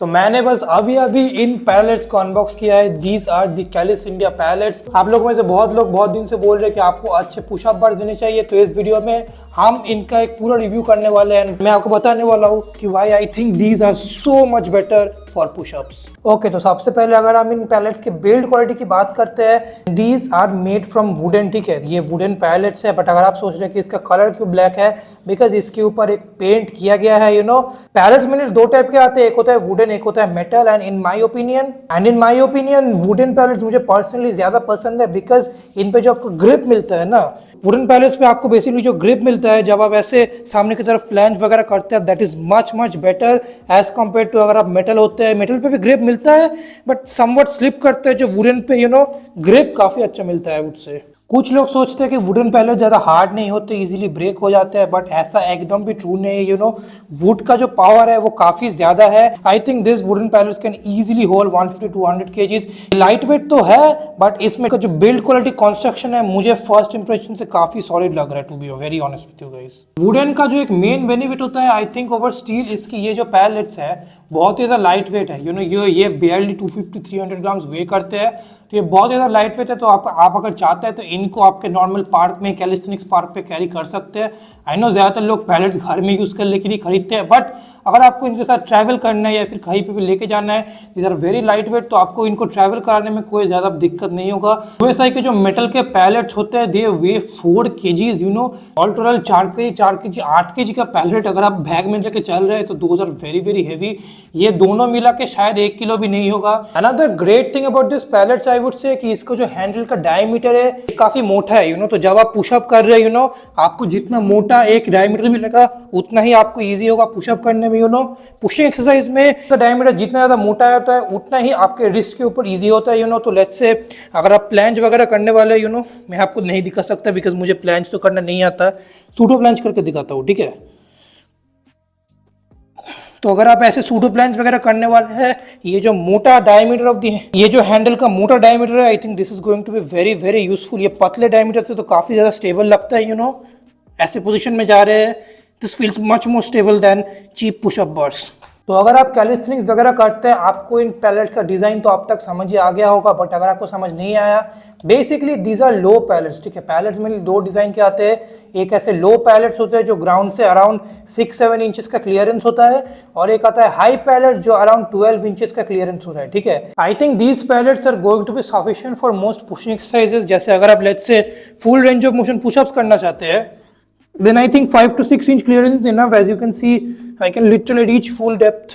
तो मैंने बस अभी अभी इन पैलेट्स को अनबॉक्स किया है। These are the Calis India parallettes. आप लोगों में से बहुत लोग बहुत दिन से बोल रहे हैं कि आपको अच्छे पुशअप बार देने चाहिए, तो इस वीडियो में हम इनका एक पूरा रिव्यू करने वाले हैं। मैं आपको बताने वाला हूँ कि why I think these are so much better for pushups. Okay, तो सबसे पहले अगर हम इन पैलेट्स की बिल्ड क्वालिटी की बात करते हैं, these are made from wooden. ठीक है, ये वुडन पैलेट्स है, बट अगर आप सोच रहे हैं कि इसका कलर क्यों ब्लैक है, बिकॉज इसके ऊपर एक पेंट किया गया है। पैलेट्स में दो टाइप के आते हैं, एक होता है वुडन, एक होता है metal. And in my opinion wooden parallettes मुझे पर्सनली ज्यादा पसंद है, बिकॉज इन पे जो आपको ग्रिप मिलता है ना, वुडन पैलेट्स पे आपको बेसिकली जो ग्रिप मिलता है जब आप ऐसे सामने की तरफ प्लैंज वगैरह करते हैं, that is much better as compare to अगर आप मेटल होते हैं। मेटल पे भी ग्रिप मिलता है बट समवट स्लिप करते हैं, जो वुडन पे ग्रिप काफी अच्छा मिलता है वुड से। कुछ लोग सोचते हैं कि वुडन पैलेट ज्यादा हार्ड नहीं होते, इजीली ब्रेक हो जाते हैं, बट ऐसा एकदम भी ट्रू नहीं है। वुड का जो पावर है वो काफी ज्यादा है। I think this wooden parallettes can easily hold 150-200 kgs। Light weight तो है, बट इसमें जो बिल्ड क्वालिटी कंस्ट्रक्शन है मुझे फर्स्ट इंप्रेशन से काफी सॉलिड लग रहा है, to be very honest with you guys. Wooden का जो एक मेन बेनिफिट होता है आई थिंक ओवर स्टील, इसकी ये जो पैलेट्स है बहुत ही ज़्यादा लाइट वेट है। ये बेयरली 250-300 ग्राम्स वे करते हैं, तो ये बहुत ज़्यादा लाइट वेट है। तो आप अगर चाहते हैं तो इनको आपके नॉर्मल पार्क में, कैलिस्थेनिक्स पार्क पे कैरी कर सकते हैं। आई नो ज़्यादातर लोग पैलेट्स घर में यूज़ करने के लिए खरीदते हैं, बट अगर आपको इनके साथ ट्रैवल करना है या फिर कहीं पे भी लेके जाना है, these are very light weight, तो आपको इनको ट्रैवल कराने में कोई ज़्यादा दिक्कत नहीं होगा। यूएसआई के जो मेटल के पैलेट्स होते हैं, दे वे 4 kgs, all total 4 kg 8 kg का पैलेट अगर आप बैग में लेके चल रहे हैं तो दोज आर वेरी हैवी। ये दोनों मिला के शायद 1 किलो भी नहीं होगा। Another great thing about this parallettes I would say कि इसका जो हैंडल का डायमीटर है ये काफी मोटा है। तो जब आप पुशअप कर रहे हैं, आपको जितना मोटा एक डायमीटर मिलेगा उतना ही आपको इजी होगा पुशअप करने में। पुशिंग एक्सरसाइज में डायमीटर जितना ज्यादा मोटा होता है उतना ही आपके रिस्ट के ऊपर इजी होता है। तो लेट्स से अगर आप प्लैंज वगैरह करने वाले मैं आपको नहीं दिखा सकता बिकॉज मुझे प्लैंज तो करना नहीं आता, सूडो प्लैंज करके दिखाता हूँ, ठीक है। तो अगर आप ऐसे सूडो प्लैंज वगैरह करने वाले हैं, ये जो मोटा डायमीटर ऑफ दी है, ये जो हैंडल का मोटा डायमीटर है, I think this is going to be very useful. ये पतले डायमीटर से तो काफी ज्यादा स्टेबल लगता है। ऐसे पोजीशन में जा रहे हैं, this feels much more stable than cheap pushup bars. तो अगर आप कैलिस्थेनिक्स वगैरह करते हैं, आपको इन पैलेट का डिजाइन तो अब तक समझ ही आ गया होगा, बट अगर आपको समझ नहीं आया, basically these are low parallettes. ठीक है, पैलेट्स में दो डिजाइन के आते हैं। एक ऐसे लो पैलेट्स होते हैं जो ग्राउंड से अराउंड 6-7 इंचेस का क्लियरेंस होता है, और एक आता है हाई पैलेट जो अराउंड 12 इंचेस का क्लियरेंस होता है। ठीक है, I think these parallettes are going to be sufficient for most pushing exercises. जैसे अगर आप let's say full range of motion pushups करना चाहते हैं, then I think 5 to 6 inch clearance is enough. As you can see, I can literally reach full depth.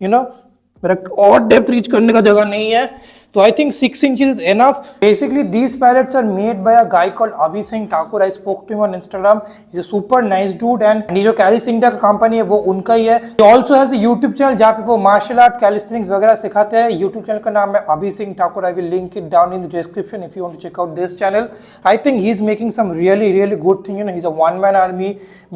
मेरा और depth reach करने का जगह नहीं है, तो I think 6 inches is enough. Basically, these pallets are made by a guy called Abhi Singh Thakur. I spoke to him on Instagram. He's a super nice dude, and ये जो Kallis India का company है वो उनका ही है। He also has a YouTube channel जहाँ पे वो मार्शल आर्ट, कैलिस्थेनिक्स वगैरह सिखाते हैं। YouTube चैनल का नाम है अभी Singh Thakur. I will link it down in the description if you want to check out this channel. I think he's making some really good thing. He's a one-man army,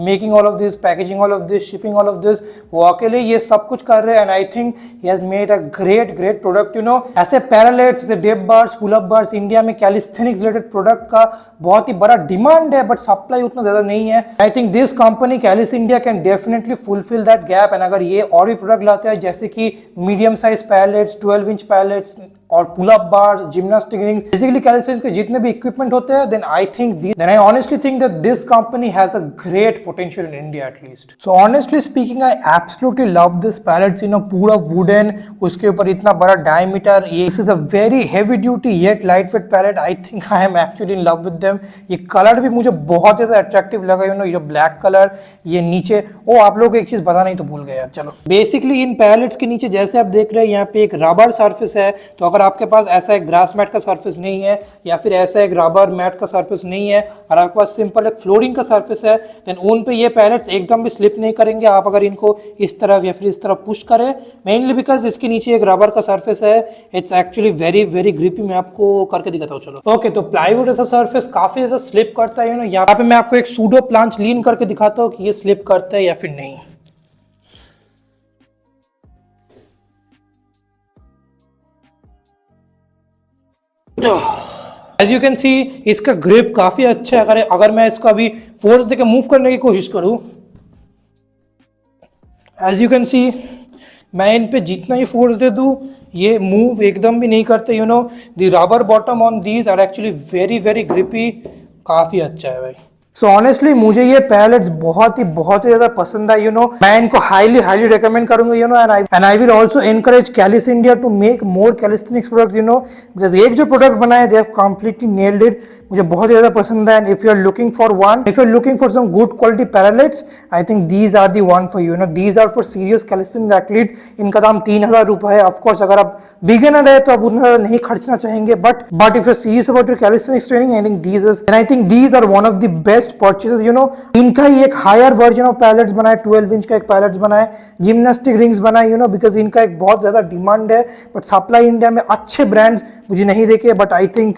making all of this, packaging all of this, shipping all of this. वो अकेले ये सब कुछ कर रहे हैं, and I think he has made a great product. ऐसे parallettes, ऐसे dip bars, pull up bars, India में कैलिस्थेनिक्स रिलेटेड प्रोडक्ट का बहुत ही बड़ा डिमांड है, बट सप्लाई उतना ज्यादा नहीं है। I think this company Calis India can definitely fulfill that gap. And अगर ये और भी प्रोडक्ट लाते हैं जैसे कि medium size parallettes, 12 inch parallettes और pull up bar, gymnastic rings, basically calisthenics के जितने भी इक्विपमेंट होते हैं, then I honestly think that this company has a great potential in India at least. So honestly speaking, I absolutely love this parallettes. पूरा wooden, उसके ऊपर इतना बड़ा diameter, this is a very heavy duty yet light weight parallette. I think I am actually in love with them. ये colour भी मुझे बहुत ज्यादा अट्रैक्टिव लगा। ये ब्लैक कलर, ये नीचे, ओ आप लोग एक चीज बताना ही तो भूल गए यार। चलो, बेसिकली इन पैलेट्स के नीचे जैसे आप देख रहे हैं, यहाँ पे एक रबर सर्फेस है। तो अगर आपके पास ऐसा एक ग्रास मैट का सरफेस नहीं है, या फिर ऐसा एक रबर मैट का सरफेस नहीं है, और आपके पास सिंपल एक फ्लोरिंग का सरफेस है, देन उन पे ये पैलेट्स एकदम भी स्लिप नहीं करेंगे। आप अगर इनको इस तरफ या फिर इस तरफ पुश करें, मेनली बिकॉज इसके नीचे एक रबर का सरफेस है, इट्स एक्चुअली वेरी ग्रिपी। मैं आपको करके दिखाता हूँ। चलो, ओके, तो प्लाईवुड ऐसा सरफेस काफी ज्यादा स्लिप करता है। यहाँ पे मैं आपको एक सूडो प्लांच लीन करके दिखाता हूँ कि ये स्लिप करता है या फिर नहीं। As you can see, इसका ग्रिप काफी अच्छा है। अगर मैं इसको अभी फोर्स देके मूव करने की कोशिश करूं, as you can see, मैं इन पे जितना ही फोर्स दे दूँ ये मूव एकदम भी नहीं करते, you know. The rubber bottom on these are actually very very grippy, काफ़ी अच्छा है भाई। सो ऑनेस्टली मुझे ये पैलेट्स बहुत ही ज़्यादा पसंद है, यू नो। मैं इनको हाईली रिकमेंड करूंगा, you know, and I will also encourage Calis India to make more calisthenics product, you know, because एक जो प्रोडक्ट बनाए they have completely nailed it, मुझे बहुत ज़्यादा पसंद है। And if you are looking for some good quality parallettes, I think these are the one for you, know. These are for serious calisthenics athletes. इनका दाम 3,000 रुपये है। ऑफकोर्स अगर आप बिगिनर है तो आप उतना ज़्यादा नहीं खर्चना चाहेंगे, but if you serious about your calisthenics training, I think these are one of the best purchases, you know. इनका ही एक हायर वर्जन ऑफ पैलेट्स बनाए, 12 इंच का एक पैलेट्स बनाए, जिम्नास्टिक रिंग्स बनाए, यू नो, बिकॉज इनका एक बहुत ज्यादा डिमांड है, बट सप्लाई इंडिया में अच्छे ब्रांड्स मुझे नहीं देखे, but I think,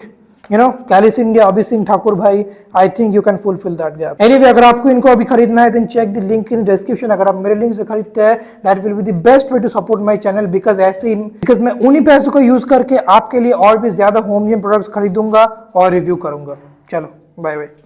you know, Calis India, अभी सिंह ठाकुर भाई, I think you can fulfill that gap. Anyway, अगर आपको इनको अभी खरीदना है then check the link in description. अगर आप मेरे लिंक से खरीदते हैं, that will be the best way to support my channel, because मैं उन्हीं पैसों को यूज करके आपके लिए और भी ज्यादा होम जिम प्रोडक्ट्स खरीदूंगा और रिव्यू करूंगा। चलो, बाय बाय।